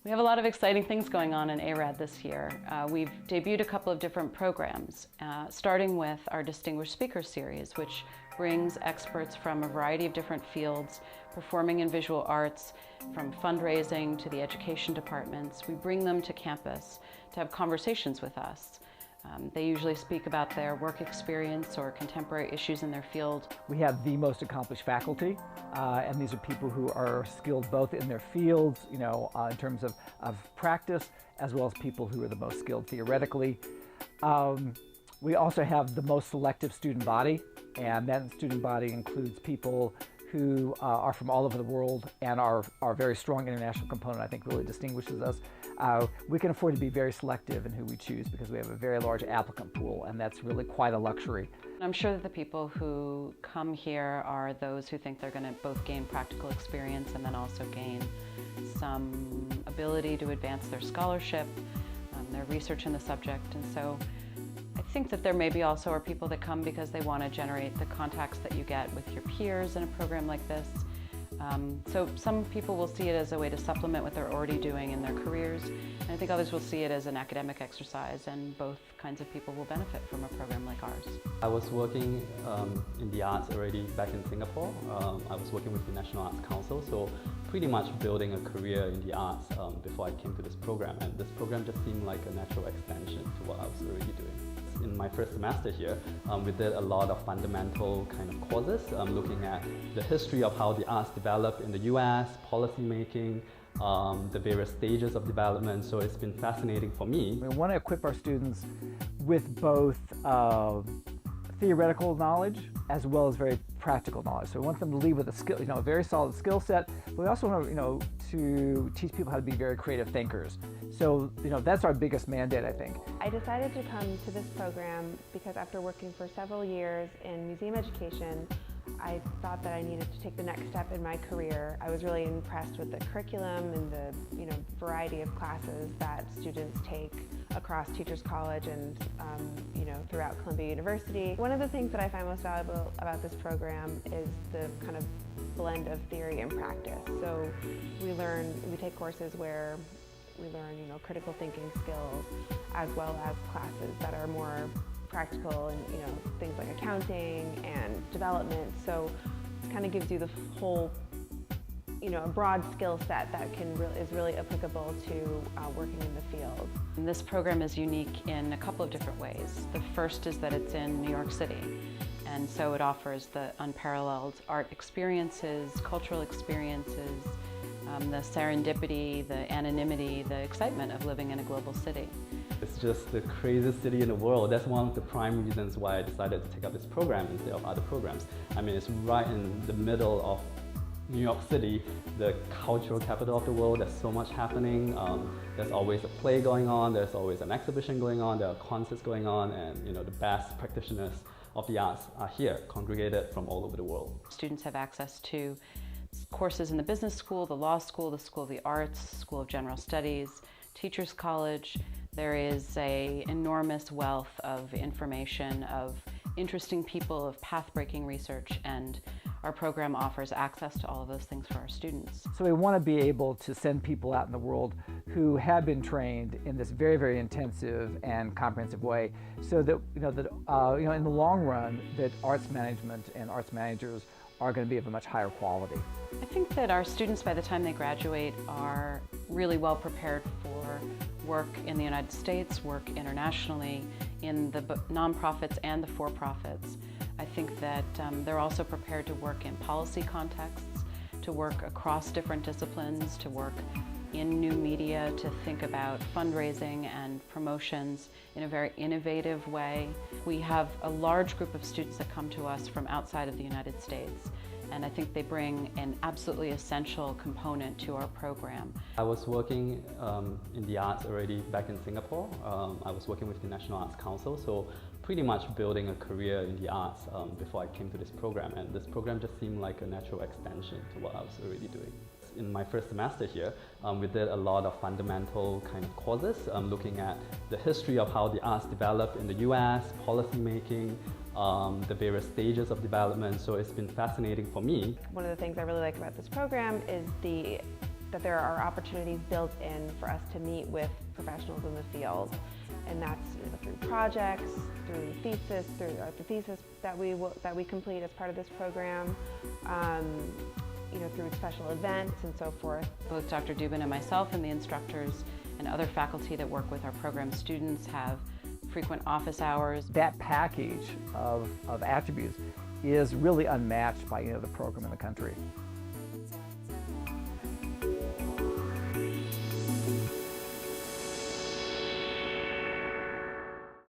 We have a lot of exciting things going on in ARAD this year. We've debuted a couple of different programs, starting with our Distinguished Speaker Series, which brings experts from a variety of different fields, performing and visual arts, from fundraising to the education departments. We bring them to campus to have conversations with us. They usually speak about their work experience or contemporary issues in their field. We have the most accomplished faculty, and these are people who are skilled both in their fields, in terms of practice, as well as people who are the most skilled theoretically. We also have the most selective student body, and that student body includes people who are from all over the world, and our very strong international component, I think, really distinguishes us. We can afford to be very selective in who we choose because we have a very large applicant pool, and that's really quite a luxury. I'm sure that the people who come here are those who think they're going to both gain practical experience and then also gain some ability to advance their scholarship, their research in the subject. And so I think that there maybe also are people that come because they want to generate the contacts that you get with your peers in a program like this. So some people will see it as a way to supplement what they're already doing in their careers, and I think others will see it as an academic exercise, and both kinds of people will benefit from a program like ours. I was working in the arts already back in Singapore. I was working with the National Arts Council, so pretty much building a career in the arts before I came to this program, and this program just seemed like a natural extension to what I was already doing. In my first semester here, we did a lot of fundamental kind of courses looking at the history of how the arts developed in the US, policy making, the various stages of development, so it's been fascinating for me. We want to equip our students with both theoretical knowledge as well as very practical knowledge. So we want them to lead with a skill, a very solid skill set, but we also want to teach people how to be very creative thinkers. So, that's our biggest mandate, I think. I decided to come to this program because after working for several years in museum education, I thought that I needed to take the next step in my career. I was really impressed with the curriculum and the variety of classes that students take across Teachers College and throughout Columbia University. One of the things that I find most valuable about this program is the kind of blend of theory and practice. So we take courses where we learn critical thinking skills, as well as classes that are more practical and things like accounting and development. So it kind of gives you the whole a broad skill set that is really applicable to working in the field. And this program is unique in a couple of different ways. The first is that it's in New York City, and so it offers the unparalleled art experiences, cultural experiences, the serendipity, the anonymity, the excitement of living in a global city. It's just the craziest city in the world. That's one of the prime reasons why I decided to take up this program instead of other programs. I mean, it's right in the middle of New York City, the cultural capital of the world. There's so much happening. There's always a play going on, there's always an exhibition going on, there are concerts going on, and the best practitioners of the arts are here, congregated from all over the world. Students have access to courses in the business school, the law school, the School of the Arts, School of General Studies, Teachers College. There is an enormous wealth of information, of interesting people, of path-breaking research, and our program offers access to all of those things for our students. So we want to be able to send people out in the world who have been trained in this very, very intensive and comprehensive way, so that in the long run, that arts management and arts managers are going to be of a much higher quality. I think that our students, by the time they graduate, are really well prepared for work in the United States, work internationally, in the nonprofits and the for-profits. I think that they're also prepared to work in policy contexts, to work across different disciplines, to work in new media, to think about fundraising and promotions in a very innovative way. We have a large group of students that come to us from outside of the United States, and I think they bring an absolutely essential component to our program. I was working in the arts already back in Singapore. I was working with the National Arts Council, so pretty much building a career in the arts before I came to this program, and this program just seemed like a natural extension to what I was already doing. In my first semester here, we did a lot of fundamental kind of courses looking at the history of how the arts developed in the US, policy making, the various stages of development, so it's been fascinating for me. One of the things I really like about this program is the that there are opportunities built in for us to meet with professionals in the field. And that's through projects, through thesis, through the thesis that we complete as part of this program, through special events and so forth. Both Dr. Dubin and myself and the instructors and other faculty that work with our program students have frequent office hours. That package of attributes is really unmatched by any other program in the country.